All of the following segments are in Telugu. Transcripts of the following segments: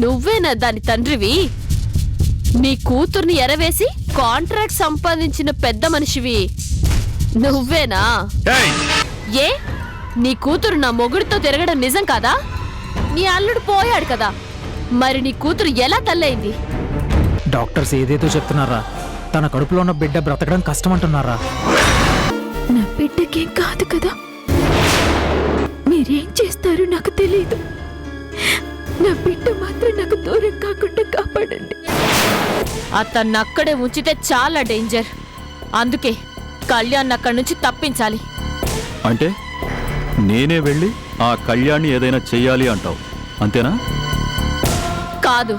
నువ్వేనా దాని తండ్రివి? నీ కూతుర్ని ఎరవేసి కాంట్రాక్ట్ సంపాదించిన పెద్ద మనిషివి నువ్వేనా? ఏ నీ కూతురు నా మొగుడితో తిరగడం నిజం కాదా? నీ అల్లుడు పోయాడు కదా, మరి నీ కూతురు ఎలా తల్లయింది? డాక్టర్స్ ఏదేదో చెప్తున్నారా? తన కడుపులో ఉన్న బిడ్డ బ్రతకడం కష్టం అంటున్నారా? నా బిడ్డకేం కాదు కదా, మీరేం చేస్తారో నాకు తెలియదు. నా బిడ్డ మాత్రం నాకు దూరం కాకుండా కాపాడండి. అతన్ని అక్కడే ఉంచితే చాలా డేంజర్. అందుకే కళ్యాణ్ అక్కడి నుంచి తప్పించాలి. అంటే నేనే వెళ్ళి ఆ కళ్యాణ్ని ఏదైనా చెయ్యాలి అంటావు, అంతేనా? కాదు,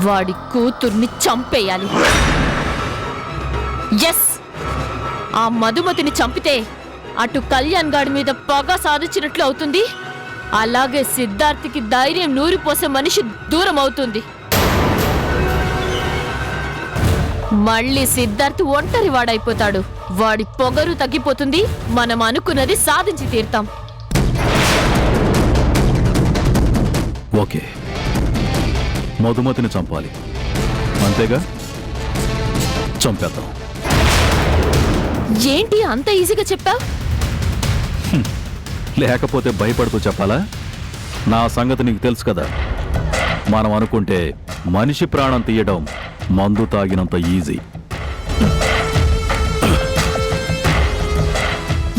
వాడి కూతుర్ని చంపేయాలి. ఎస్, ఆ మధుమతిని చంపితే అటు కళ్యాణ్ గాడి మీద పగ సాధించినట్లు అవుతుంది, అలాగే సిద్ధార్థికి ధైర్యం నూరిపోసే మనిషి దూరం అవుతుంది. మళ్ళీ సిద్ధార్థ్ ఒంటరి వాడైపోతాడు. వాడి పొగరు తగ్గిపోతుంది. మనం అనుకున్నది సాధించి తీరుతాం. ఓకే, మధుమతిని చంపాలి, అంతేగా? చంపేద్దాం. ఏంటి అంత ఈజీగా చెప్పావు? లేకపోతే భయపడుతూ చెప్పాలా? నా సంగతి నీకు తెలుసు కదా. మనం అనుకుంటే మనిషి ప్రాణం తీయడం మందు తాగినంత ఈజీ.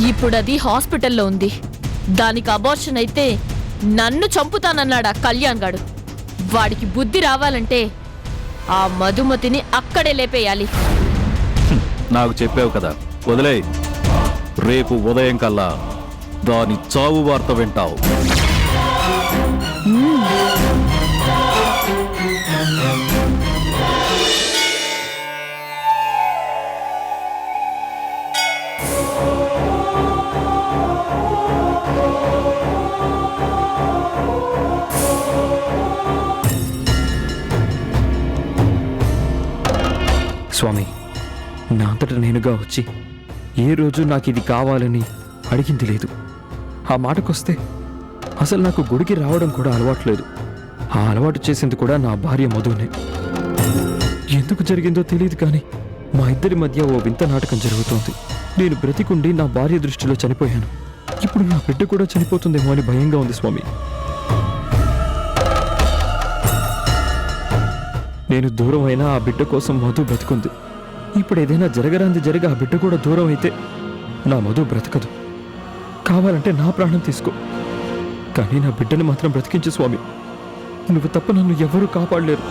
ఇప్పుడది హాస్పిటల్లో ఉంది. దానికి అబార్షన్ అయితే నన్ను చంపుతానన్నాడా కళ్యాణ్ గాడు. వాడికి బుద్ధి రావాలంటే ఆ మధుమతిని అక్కడే లేపేయాలి. నాకు చెప్పావు కదా, వదిలే. రేపు ఉదయం కల్లా దాని చావు వార్త వింటావు. స్వామి, నా అంతటా నేనుగా వచ్చి ఏ రోజు నాకు ఇది కావాలని అడిగింది లేదు. ఆ మాటకొస్తే అసలు నాకు గుడికి రావడం కూడా అలవాట్లేదు. ఆ అలవాటు చేసింది కూడా నా భార్య మధునే. ఎందుకు జరిగిందో తెలియదు కానీ మా ఇద్దరి మధ్య ఓ వింత నాటకం జరుగుతోంది. నేను బ్రతికుండి నా భార్య దృష్టిలో చనిపోయాను. ఇప్పుడు నా బిడ్డ కూడా చనిపోతుందేమో అని భయంగా ఉంది స్వామి. నేను దూరం అయినా ఆ బిడ్డ కోసం మధు బ్రతుకుంది. ఇప్పుడు ఏదైనా జరగరాంది జరిగి ఆ బిడ్డ కూడా దూరం అయితే నా మధు బ్రతకదు. కావాలంటే నా ప్రాణం తీసుకో, కానీ నా బిడ్డను మాత్రం బ్రతికించు స్వామి. నువ్వు తప్ప నన్ను ఎవరూ కాపాడలేరు.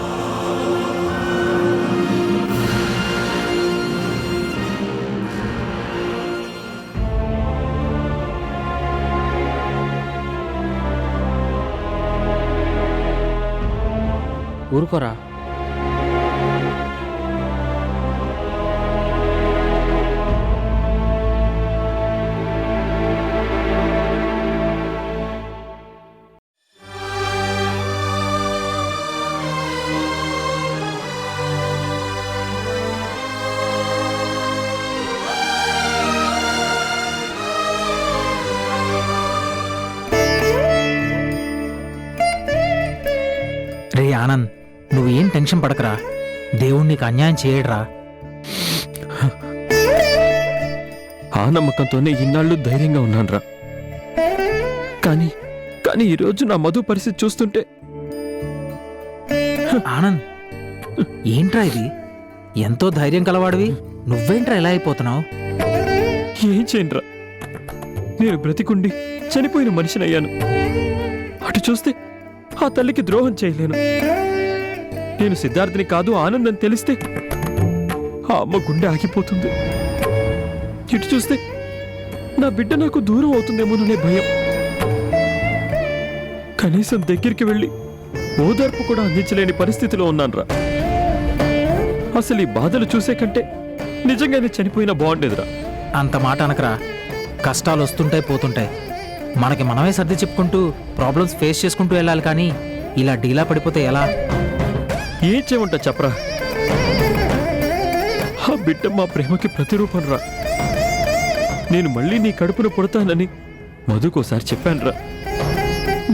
ఊరుకోరా. రే ఆనంద్, నువ్వేం టెన్షన్ పడకరా. దేవుడు నీకు అన్యాయం చేయడురా. ఆ నమ్మకంతోనే ఇన్నాళ్ళు ధైర్యంగా ఉన్నానురా. కానీ కానీ ఈరోజు నా మధు పరిస్థితి చూస్తుంటే ఆనంద్, ఏంట్రా ఇది? ఎంతో ధైర్యం కలవాడివి, నువ్వేంట్రా ఎలా అయిపోతున్నావు? ఏం చేయనురా, నేను బ్రతికుండి చనిపోయిన మనిషినయ్యాను. అటు చూస్తే ఆ తల్లికి ద్రోహం చేయలేను. నేను సిద్ధార్థని కాదు ఆనందం తెలిస్తే ఆ అమ్మ గుండె ఆగిపోతుంది. ఇటు చూస్తే నా బిడ్డ నాకు దూరం అవుతుందేమోననే భయం. కనీసం దగ్గరికి వెళ్ళి ఓదార్పు కూడా అందించలేని పరిస్థితిలో ఉన్నానురా. అసలు ఈ బాధలు చూసే కంటే నిజంగానే చనిపోయినా బాగుండేదిరా. అంత మాట అనకరా. కష్టాలు వస్తుంటాయి పోతుంటాయి. మనకి మనమే సర్ది చెప్పుకుంటూ ప్రాబ్లమ్స్ ఫేస్ చేసుకుంటూ వెళ్ళాలి. కానీ ఇలా డీలా పడిపోతే ఎలా? ఏం చేయమంటా చెప్పరా. ఆ బిడ్డ మా ప్రేమకి ప్రతిరూపం రా. నేను మళ్ళీ నీ కడుపున పుడతానని మధుకోసారి చెప్పానురా.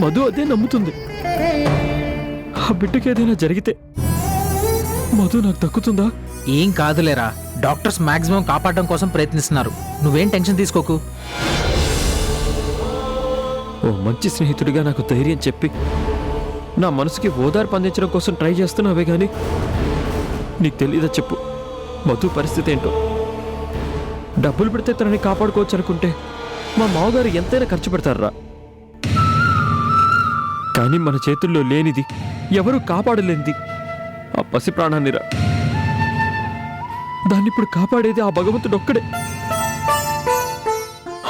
మధు అదే నమ్ముతుంది. ఆ బిడ్డకి ఏదైనా జరిగితే మధు నాకు దక్కుతుందా? ఏం కాదులేరా, డాక్టర్స్ మాక్సిమం కాపాడడం కోసం ప్రయత్నిస్తున్నారు. నువ్వేం టెన్షన్ తీసుకోకు. ఓ మంచి స్నేహితుడిగా నాకు ధైర్యం చెప్పి నా మనసుకి ఓదార్పు అందించడం కోసం ట్రై చేస్తున్నావే గాని నీకు తెలీదా చెప్పు మధు పరిస్థితి ఏంటో? డబ్బులు పెడితే తనని కాపాడుకోవచ్చు అనుకుంటే మా మామగారు ఎంతైనా ఖర్చు పెడతారా? కానీ మన చేతుల్లో లేనిది, ఎవరూ కాపాడలేనిది ఆ పసి ప్రాణాన్నిరా. దాన్ని ఇప్పుడు కాపాడేది ఆ భగవంతుడు ఒక్కడే.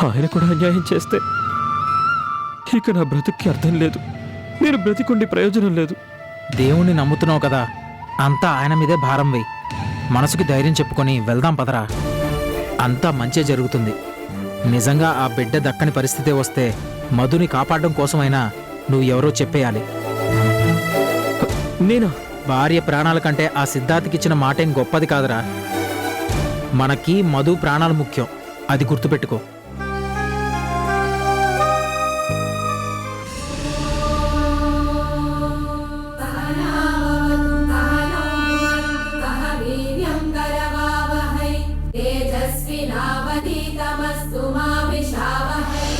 ఆయన కూడా అన్యాయం చేస్తే ఇక నా బ్రతుక్కి అర్థం లేదు. నేను బ్రతికుండి ప్రయోజనం లేదు. దేవుణ్ణి నమ్ముతున్నావు కదా, అంతా ఆయన మీదే భారం వేయి. మనసుకి ధైర్యం చెప్పుకొని వెళ్దాం పదరా. అంతా మంచే జరుగుతుంది. నిజంగా ఆ బిడ్డ దక్కని పరిస్థితే వస్తే మధుని కాపాడడం కోసమైనా నువ్వు ఎవరో చెప్పేయాలి. నేనా? భార్య ప్రాణాల కంటే ఆ సిద్ధార్థకిచ్చిన మాటేం గొప్పది కాదురా. మనకి మధు ప్రాణాలు ముఖ్యం, అది గుర్తుపెట్టుకో. तेजस्विनावधीतमस्तु मा विषावहै।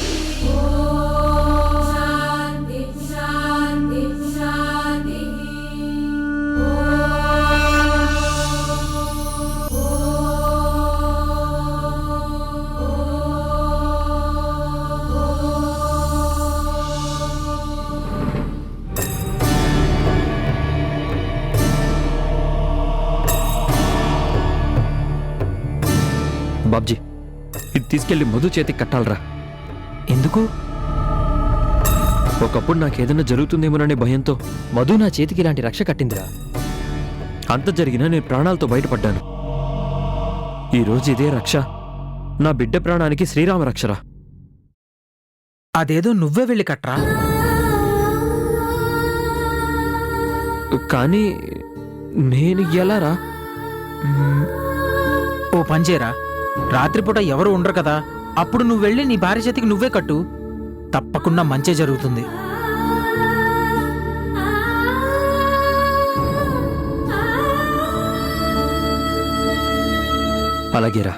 शान्ति शान्ति शान्तिः। బాబ్జీ, ఇది తీసుకెళ్లి మధు చేతికి కట్టాలరా. ఎందుకు? ఒకప్పుడు నాకేదైనా జరుగుతుందేమోననే భయంతో మధు నా చేతికి ఇలాంటి రక్ష కట్టిందిరా. అంత జరిగినా నేను ప్రాణాలతో బయటపడ్డాను. ఈరోజు ఇదే రక్ష నా బిడ్డ ప్రాణానికి శ్రీరామ రక్షరా. అదేదో నువ్వే వెళ్ళి కట్రా. కానీ నేను ఎలారా? ఓ పంజేరా, రాత్రిపూట ఎవరు ఉండరు కదా, అప్పుడు నువ్వు వెళ్ళి నీ భార్య చేతికి నువ్వే కట్టు. తప్పకుండా మంచే జరుగుతుంది. అలాగేరా.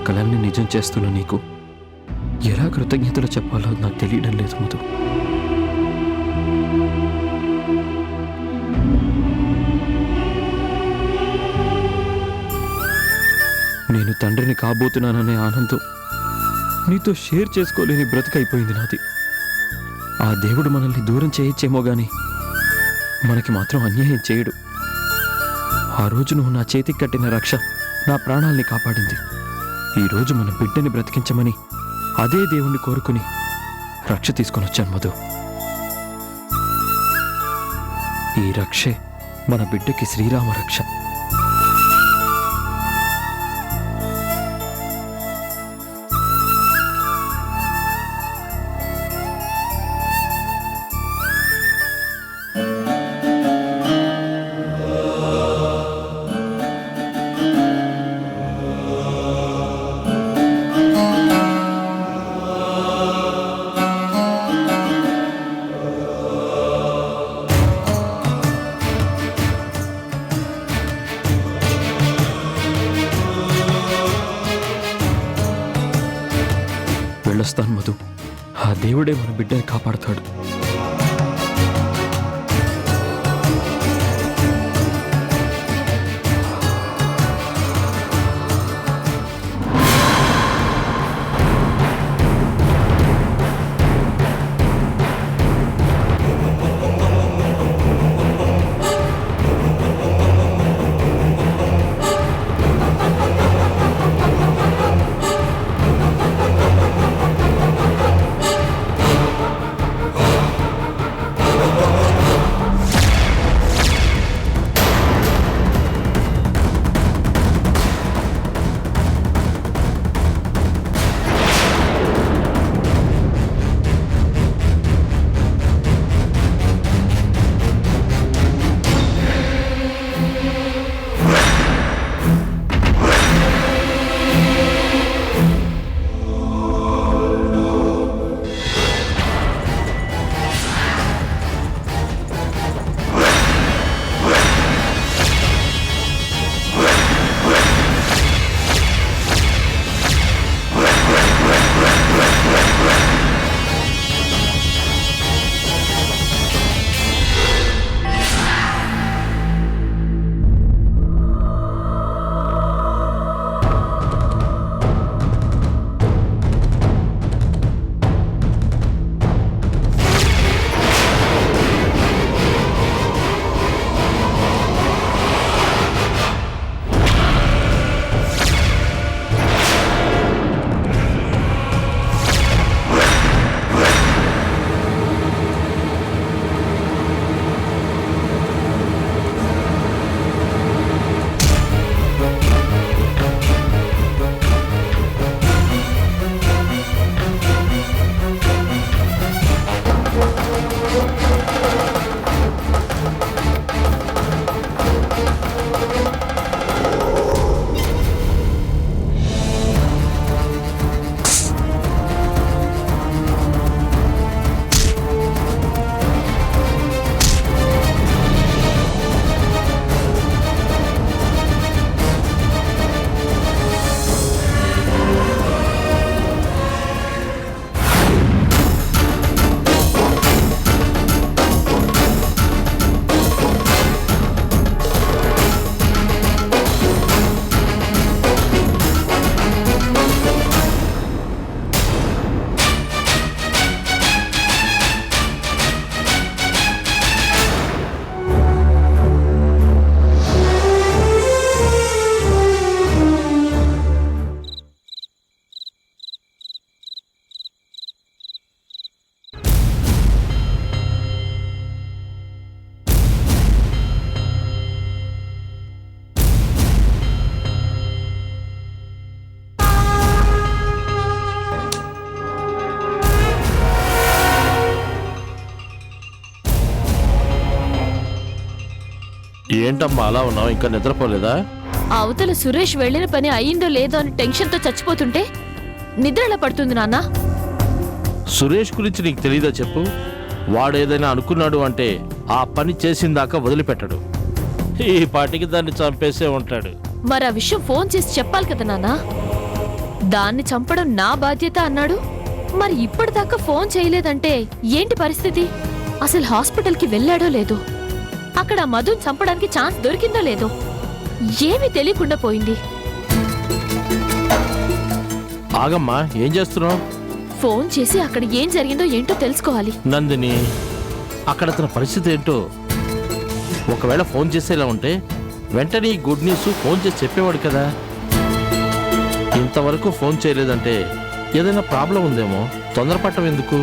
కలల్ని నిజం చేస్తున్న నీకు ఎలా కృతజ్ఞతలు చెప్పాలో నాకు తెలియడం లేదు మధు. నేను తండ్రిని కాబోతున్నాననే ఆనందం నీతో షేర్ చేసుకోలేని బ్రతికైపోయింది నాది. ఆ దేవుడు మనల్ని దూరం చేయొచ్చేమో గాని మనకి మాత్రం అన్యాయం చేయడు. ఆ రోజు నువ్వు నా చేతికి కట్టిన రక్ష నా ప్రాణాల్ని కాపాడింది. ఈరోజు మన బిడ్డని బ్రతికించమని అదే దేవుణ్ణి కోరుకుని రక్ష తీసుకొని వచ్చాను మధు. ఈ రక్షే మన బిడ్డకి శ్రీరామ రక్ష. వెళ్ళొస్తాను మధు. ఆ దేవుడే మన బిడ్డని కాపాడుతాడు. ఏంటమ్మా అలా ఉన్నావు? ఇంకా నిద్రపోలేదా? అవతల సురేష్ వెళ్ళిన పని అయ్యిందో లేదో అని టెన్షన్తో చచ్చిపోతుంటే నిద్ర ఎలా పడుతుంది నాన్న? సురేష్ గురించి నీకు తెలీదా చెప్పు? వాడు ఏదైనా అనుకున్నాడు అంటే ఆ పని చేసిందాకా వదిలిపెట్టడు. ఈ పాటికి దాన్ని చంపేసే ఉంటాడు. మరి ఆ విషయం ఫోన్ చేసి చెప్పాలి కదా నాన్న. దాన్ని చంపడం నా బాధ్యత అన్నాడు. మరి ఇప్పటిదాకా ఫోన్ చేయలేదంటే ఏంటి పరిస్థితి? అసలు హాస్పిటల్కి వెళ్ళాడో లేదో, అక్కడ మధుని చంపడానికి ఛాన్స్ దొరికిందో లేదో ఏమీ తెలియకుండా పోయింది. ఆగమ్మా, ఏం చేస్తున్నావు? ఫోన్ చేసి అక్కడ ఏం జరిగిందో ఏంటో తెలుసుకోవాలి. నందిని, అక్కడ అతని పరిస్థితి ఏంటో ఒకవేళ ఫోన్ చేసేలా ఉంటే వెంటనే ఈ గుడ్ న్యూస్ ఫోన్ చేసి చెప్పేవాడు కదా. ఇంతవరకు ఫోన్ చేయలేదంటే ఏదైనా ప్రాబ్లం ఉందేమో. తొందరపడటం ఎందుకు?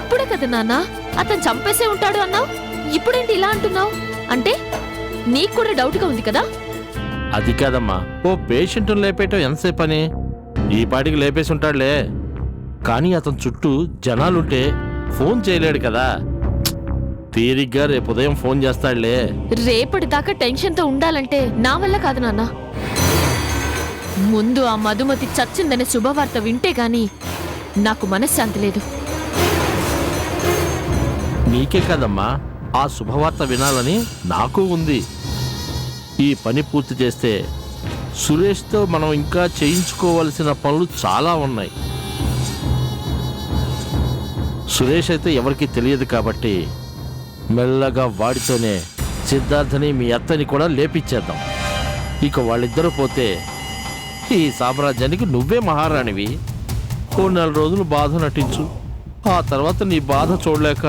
ఇప్పుడే కదా నాన్న అతను చంపేసే ఉంటాడు అన్నావు, ఇప్పుడేంటి ఇలా అంటున్నావు? అంటే నీకు కూడా డౌట్గా ఉంది కదా? అది కాదమ్మా, ఓ పేషెంట్ లేపేయటం ఎంతసేపు పని? ఈ పాటికి లేపేసి ఉంటాడులే. కానీ అతని చుట్టూ జనాలుంటే ఫోన్ చేయలేడు కదా. తీరిగ్గా రేపు ఉదయం ఫోన్ చేస్తాడులే. రేపటిదాకా టెన్షన్తో ఉండాలంటే నా వల్ల కాదు నాన్న. ముందు ఆ మధుమతి చచ్చిందనే శుభవార్త వింటే గాని నాకు మనశ్శాంతి లేదు. నీకే కదమ్మా, ఆ శుభవార్త వినాలని నాకు ఉంది. ఈ పని పూర్తి చేస్తే సురేష్తో మనం ఇంకా చేయించుకోవలసిన పనులు చాలా ఉన్నాయి. సురేష్ అయితే ఎవరికీ తెలియదు కాబట్టి మెల్లగా వాడితోనే సిద్ధార్థని మీ అత్తని కూడా లేపిచ్చేద్దాం. ఇక వాళ్ళిద్దరూ పోతే ఈ సామ్రాజ్యానికి నువ్వే మహారాణివి. ఓ 4 రోజులు బాధ నటించు. ఆ తర్వాత నీ బాధ చూడలేక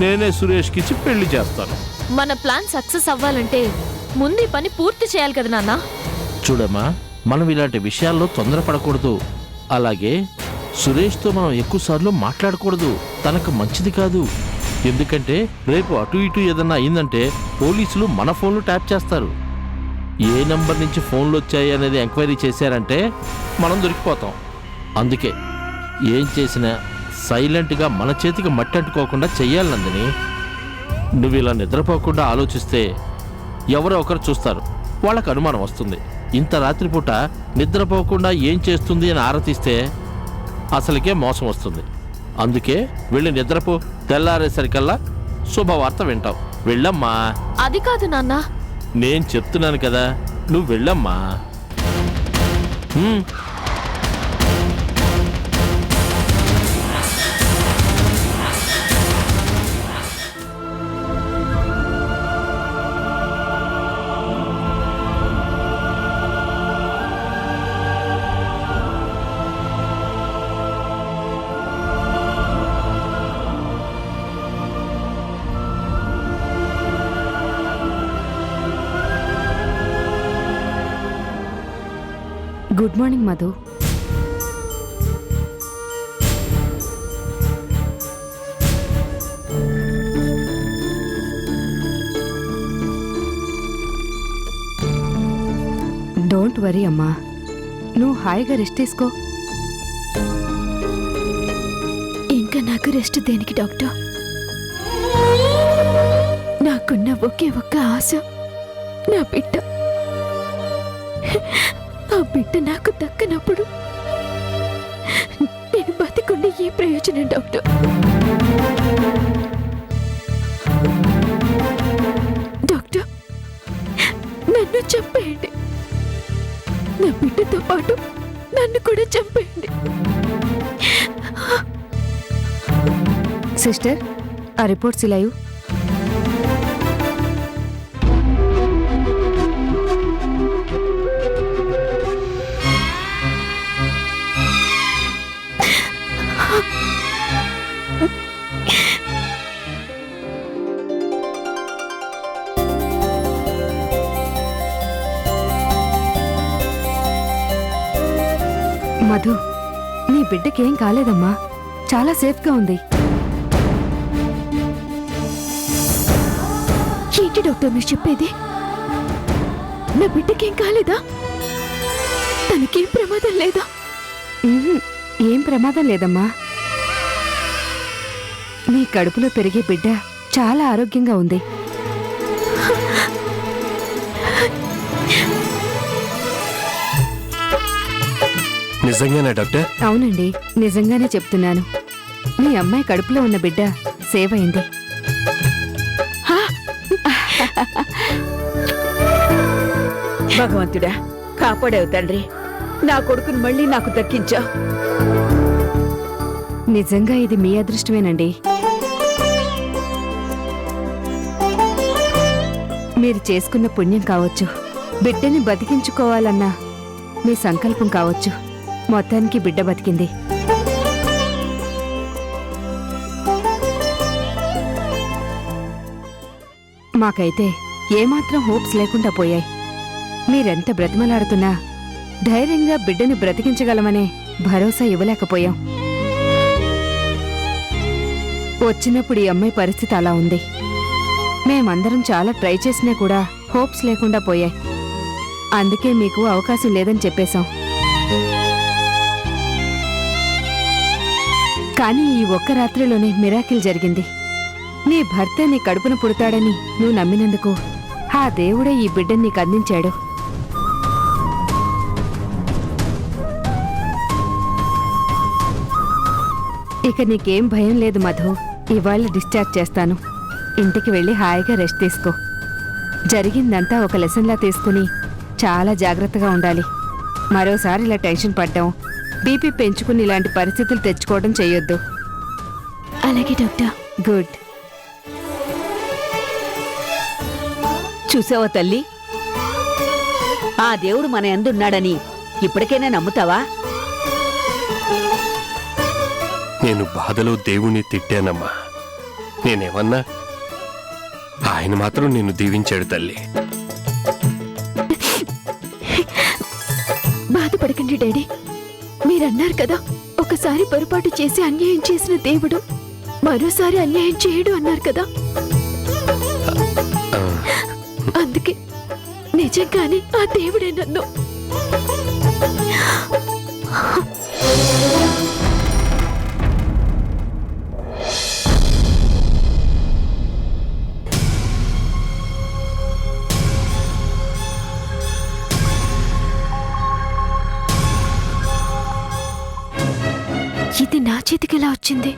నేనే సురేష్కిచ్చి పెళ్లి చేస్తాను. మన ప్లాన్ సక్సెస్ అవ్వాలంటే ముందు ఈ పని పూర్తి చేయాలి కదా నాన్న. చూడమ్మా, మనం ఇలాంటి విషయాల్లో తొందరపడకూడదు. అలాగే సురేష్తో మనం ఎక్కువసార్లు మాట్లాడకూడదు. తనకు మంచిది కాదు. ఎందుకంటే రేపు అటు ఇటు ఏదన్నా అయిందంటే పోలీసులు మన ఫోన్లు ట్యాప్ చేస్తారు. ఏ నంబర్ నుంచి ఫోన్లు వచ్చాయి అనేది ఎంక్వైరీ చేశారంటే మనం దొరికిపోతాం. అందుకే ఏం చేసినా సైలెంట్గా మన చేతికి మట్టి అంటుకోకుండా చెయ్యాలి నందిని. నువ్వు ఇలా నిద్రపోకుండా ఆలోచిస్తే ఎవరో ఒకరు చూస్తారు, వాళ్ళకు అనుమానం వస్తుంది. ఇంత రాత్రిపూట నిద్రపోకుండా ఏం చేస్తుంది అని ఆరతీస్తే అసలుకే మోసం వస్తుంది. అందుకే వెళ్ళి నిద్రపో. తెల్లారేసరికల్లా శుభవార్త వింటావు. వెళ్ళమ్మా. అది కాదు నాన్న. నేను చెప్తున్నాను కదా, నువ్వు వెళ్ళమ్మా. Good morning Madhu. Don't worry అమ్మా, నువ్వు హాయిగా రెస్ట్ తీసుకో. ఇంకా నాకు రెస్ట్ దేనికి డాక్టర్? నాకున్న ఒకే ఒక్క ఆశ నా బిడ్డ. ఆ బిడ్డ నాకు దక్కనప్పుడు నేను బతికుండి ఏ ప్రయోజనం డాక్టర్? డాక్టర్, నన్ను చంపేయండి. నా బిడ్డతో పాటు నన్ను కూడా చంపేయండి. సిస్టర్, ఆ రిపోర్ట్స్ ఇలా ఇవ్వు. మధు, నీ బిడ్డకేం కాలేదమ్మా, చాలా సేఫ్గా ఉంది. ఏంటి డాక్టర్ మీరు చెప్పేది? నా బిడ్డకేం కాలేదా? తనకేం ప్రమాదం లేదా? ఏం ప్రమాదం లేదమ్మా. నీ కడుపులో పెరిగే బిడ్డ చాలా ఆరోగ్యంగా ఉంది. నిజంగానే డాక్టర్? అవునండి, నిజంగానే చెప్తున్నాను. మీ అమ్మాయి కడుపులో ఉన్న బిడ్డ సేవ్ అయింది. భగవంతుడా, కాపాడావు తండ్రి. నా కొడుకును మళ్ళీ నాకు దక్కించావు. నిజంగా ఇది మీ అదృష్టమేనండి. మీరు చేసుకున్న పుణ్యం కావచ్చు, బిడ్డని బతికించుకోవాలన్న మీ సంకల్పం కావచ్చు. మొత్తానికి బిడ్డ బతికింది. మాకైతే ఏమాత్రం హోప్స్ లేకుండా పోయాయి. మీరెంత బ్రతిమలాడుతున్నా ధైర్యంగా బిడ్డని బ్రతికించగలమనే భరోసా ఇవ్వలేకపోయాం. వచ్చినప్పుడు ఈ అమ్మాయి పరిస్థితి అలా ఉంది. మేమందరం చాలా ట్రై చేసినా కూడా హోప్స్ లేకుండా పోయాయి. అందుకే మీకు అవకాశం లేదని చెప్పేశాం. కానీ ఈ ఒక్క రాత్రిలోనే మిరాకిల్ జరిగింది. నీ భర్త నీ కడుపున పుడతాడని నువ్వు నమ్మినందుకు ఆ దేవుడే ఈ బిడ్డని నీకు అందించాడు. ఇక నీకేం భయం లేదు మధు. ఇవాళ డిశ్చార్జ్ చేస్తాను. ఇంటికి వెళ్ళి హాయిగా రెస్ట్ తీసుకో. జరిగిందంతా ఒక లెసన్లా తీసుకుని చాలా జాగ్రత్తగా ఉండాలి. మరోసారి ఇలా టెన్షన్ పడ్డం, బీపీ పెంచుకుని ఇలాంటి పరిస్థితులు తెచ్చుకోవడం చెయ్యొద్దు. అలాగే డాక్టర్. గుడ్. చూసావా తల్లి, ఆ దేవుడు మన ఎందున్నాడని ఇప్పటికైనా నమ్ముతావా? నేను బాధలో దేవుణ్ణి తిట్టానమ్మా. నేనేమన్నా? ఆయన మాత్రం నిన్ను దీవించాడు తల్లి. బాధపడకండి డాడీ. మీరన్నారు కదా, ఒకసారి పొరపాటు చేసి అన్యాయం చేసిన దేవుడు మరోసారి అన్యాయం చేయడు అన్నారు కదా. అందుకే నిజంగానే ఆ దేవుడే నన్ను. ఇది నా చేతికి ఎలా వచ్చింది?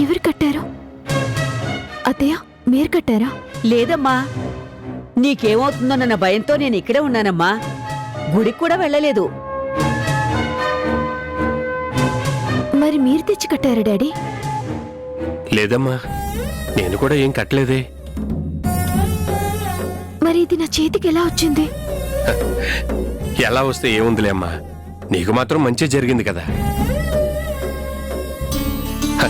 ఎవరు కట్టారు? అత్తయ్య, మీరు కట్టారా? లేదమ్మా, నీకేమవుతుందోనన్న భయంతో నేను ఇక్కడే ఉన్నానమ్మా. గుడికి కూడా వెళ్ళలేదు. మరి మీరు తెచ్చి కట్టారా డాడీ? లేదమ్మా, నేను కూడా ఏం కట్టలేదే. మరి ఇది నా చేతికి ఎలా వచ్చింది? ఎలా వస్తే ఏముందిలే అమ్మా, నీకు మాత్రం మంచి జరిగింది కదా. హ,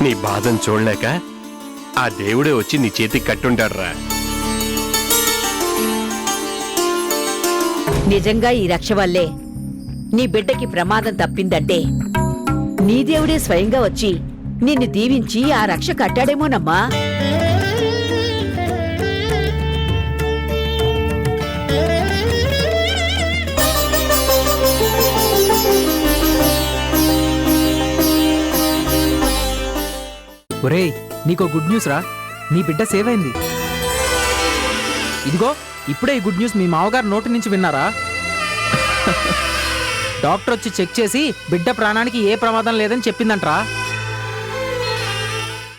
నీ బాధను చూడలేక ఆ దేవుడే వచ్చి నీ చేతికి కట్టుంటాడురా. నిజంగా ఈ రక్ష వల్లే నీ బిడ్డకి ప్రమాదం తప్పిందంటే నీ దేవుడే స్వయంగా వచ్చి నిన్ను దీవించి ఆ రక్ష కట్టాడేమోనమ్మా. ఒరేయ్, నీకో గుడ్ న్యూస్ రా. నీ బిడ్డ సేవ్ అయింది. ఇదిగో ఇప్పుడే ఈ గుడ్ న్యూస్ మీ మావగారు నోటి నుంచి విన్నారా? డాక్టర్ వచ్చి చెక్ చేసి బిడ్డ ప్రాణానికి ఏ ప్రమాదం లేదని చెప్పిందంట్రా.